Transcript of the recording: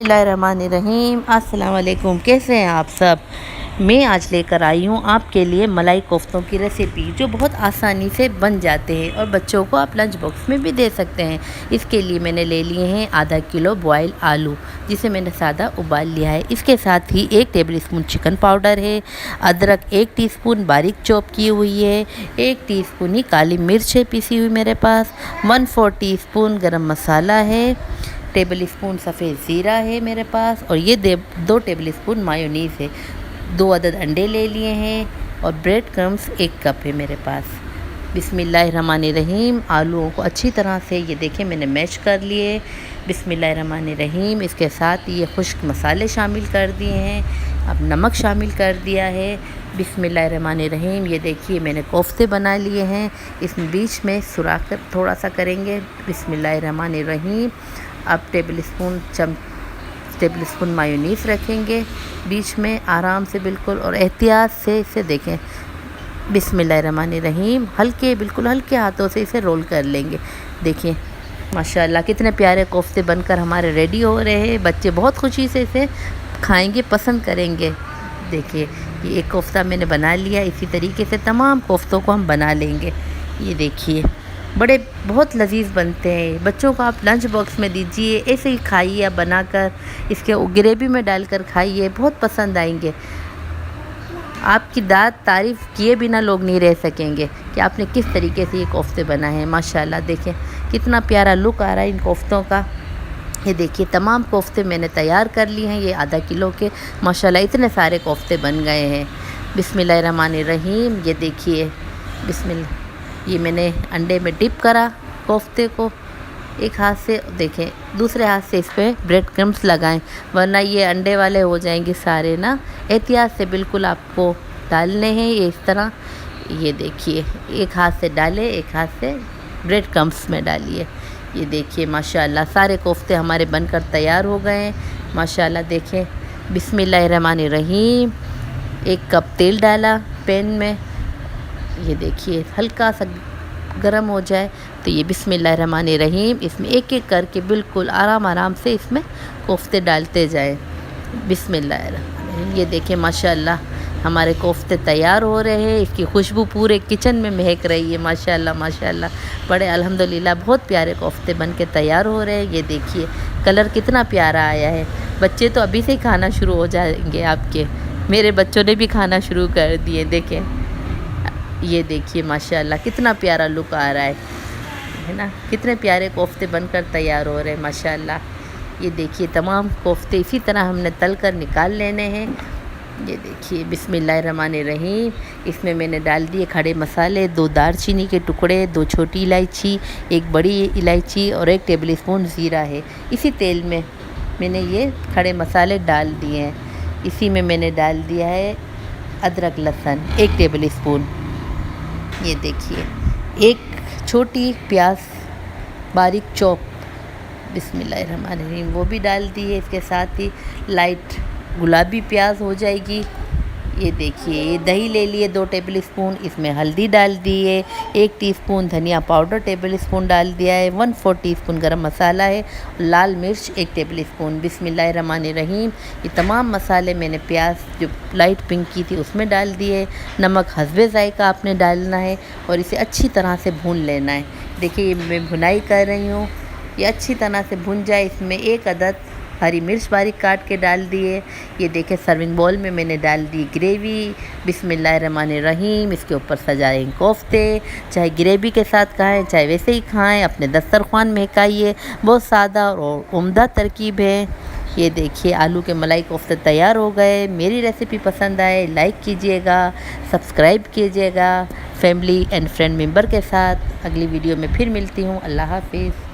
बिस्मिल्लाहिर्रहमानिर्रहीम। अस्सलाम वालेकुम। कैसे हैं आप सब? मैं आज लेकर आई हूँ आपके लिए मलाई कोफ्तों की रेसिपी, जो बहुत आसानी से बन जाते हैं और बच्चों को आप लंच बॉक्स में भी दे सकते हैं। इसके लिए मैंने ले लिए हैं आधा किलो बॉयल आलू, जिसे मैंने सादा उबाल लिया है। इसके साथ ही 1 टेबल स्पून चिकन पाउडर है, अदरक 1 टीस्पून बारीक चॉप की हुई है, 1 टीस्पून ही काली मिर्च है पिसी हुई मेरे पास, 1/4 टीस्पून गरम मसाला है, टेबल स्पून सफ़ेद ज़ीरा है मेरे पास, और ये 2 टेबल स्पून मायोनीज़ है। 2 अदद अंडे ले लिए हैं और ब्रेड क्रम्स 1 कप है मेरे पास। बिस्मिल्लाहिर्रहमानिर्रहीम। आलूओं को अच्छी तरह से ये देखें मैंने मैश कर लिए। बिस्मिल्लाहिर्रहमानिर्रहीम। इसके साथ ये खुश्क मसाले शामिल कर दिए हैं, अब नमक शामिल कर दिया है। बिस्मिल्लाहिर्रहमानिर्रहीम। ये देखिए मैंने कोफ्ते बना लिए हैं, इसमें बीच में सुराख कर थोड़ा सा करेंगे। बिस्मिल्लाहिर्रहमानिर्रहीम। अब टेबल स्पून मायोनीज़ रखेंगे बीच में आराम से बिल्कुल, और एहतियात से इसे देखें। बिस्मिल्लाहिर्रहमानिर्रहीम। बिल्कुल हल्के हाथों से इसे रोल कर लेंगे। देखिए माशाल्लाह कितने प्यारे कोफ्ते बनकर हमारे रेडी हो रहे हैं। बच्चे बहुत खुशी से इसे खाएंगे, पसंद करेंगे। देखिए ये एक कोफ्ता मैंने बना लिया, इसी तरीके से तमाम कोफ्तों को हम बना लेंगे। ये देखिए बहुत लजीज बनते हैं। बच्चों को आप लंच बॉक्स में दीजिए, ऐसे ही खाइए या बनाकर इसके ग्रेवी में डालकर खाइए, बहुत पसंद आएंगे। आपकी तारीफ़ किए बिना लोग नहीं रह सकेंगे कि आपने किस तरीके से ये कोफ्ते बनाए हैं। माशाल्लाह देखें कितना प्यारा लुक आ रहा है इन कोफ्तों का। ये देखिए तमाम कोफ्ते मैंने तैयार कर लिए हैं, ये आधा किलो के माशाल्लाह इतने सारे कोफ्ते बन गए हैं। बिस्मिल्लाहिर्रहमानिर्रहीम। ये देखिए बिस्मिल्लाह। ये मैंने अंडे में डिप करा कोफ्ते को, एक हाथ से देखें, दूसरे हाथ से इस पर ब्रेड क्रम्स लगाएं, वरना ये अंडे वाले हो जाएंगे सारे ना। एहतियात से बिल्कुल आपको डालने हैं ये इस तरह। ये देखिए एक हाथ से डालें, एक हाथ से ब्रेड क्रम्स में डालिए। ये देखिए माशाल्लाह सारे कोफ्ते हमारे बनकर तैयार हो गए हैं। माशाल्लाह देखें। बिस्मिल्लाहिर्रहमानिर्रहीम। 1 कप तेल डाला पैन में। ये देखिए हल्का सा गरम हो जाए तो ये बिस्मिल्लाहिर्रहमानिर्रहीम, इसमें एक एक करके बिल्कुल आराम से इसमें कोफ्ते डालते जाएं। बिस्मिल्लाहिर्रहमानिर्रहीम। ये देखिए माशाल्लाह हमारे कोफ्ते तैयार हो रहे हैं। इसकी खुशबू पूरे किचन में महक रही है। माशाल्लाह माशाल्लाह बड़े अल्हम्दुलिल्लाह बहुत प्यारे कोफ्ते बन के तैयार हो रहे हैं। ये देखिए कलर कितना प्यारा आया है। बच्चे तो अभी से ही खाना शुरू हो जाएंगे आपके। मेरे बच्चों ने भी खाना शुरू कर दिए। देखें ये देखिए माशाल्लाह कितना प्यारा लुक आ रहा है ना। कितने प्यारे कोफ्ते बनकर तैयार हो रहे हैं माशाल्लाह। ये देखिए तमाम कोफ्ते इसी तरह हमने तल कर निकाल लेने हैं। ये देखिए बिस्मिल्लाहिर्रहमानिर्रहीम। इसमें मैंने डाल दिए खड़े मसाले, 2 दालचीनी के टुकड़े, 2 छोटी इलायची, 1 बड़ी इलायची और 1 टेबल स्पून ज़ीरा है। इसी तेल में मैंने ये खड़े मसाले डाल दिए हैं। इसी में मैंने डाल दिया है अदरक लहसुन 1 टेबल स्पून। ये देखिए 1 छोटी प्याज बारीक चॉप, बिस्मिल्लाहिर्रहमानिर्रहीम, वो भी डाल दी है। इसके साथ ही लाइट गुलाबी प्याज हो जाएगी। ये देखिए दही ले लिए 2 टेबल स्पून, इसमें हल्दी डाल दी है, 1 टीस्पून धनिया पाउडर टेबल स्पून डाल दिया है, 1/4 टीस्पून गरम मसाला है, लाल मिर्च 1 टेबल स्पून। बिस्मिल्लाहिर्रहमानिर्रहीम। ये तमाम मसाले मैंने प्याज जो लाइट पिंक की थी उसमें डाल दिए। नमक हस्बे ज़ायका आपने डालना है और इसे अच्छी तरह से भून लेना है। देखिए ये मैं भुनाई कर रही हूँ, ये अच्छी तरह से भुन जाए। इसमें 1 अदद हरी मिर्च बारीक काट के डाल दिए। ये देखें सर्विंग बॉल में मैंने डाल दी ग्रेवी। बिस्मिल्लाहिर्रहमानिर्रहीम। इसके ऊपर सजाएं कोफ्ते, चाहे ग्रेवी के साथ खाएं चाहे वैसे ही खाएं, अपने दस्तरख्वान में खाइए। बहुत सादा और उम्दा तरकीब है। ये देखिए आलू के मलाई कोफ्ते तैयार हो गए। मेरी रेसिपी पसंद आए लाइक कीजिएगा, सब्सक्राइब कीजिएगा फैमिली एंड फ्रेंड मेंबर के साथ। अगली वीडियो में फिर मिलती हूँ। अल्लाह हाफिज़।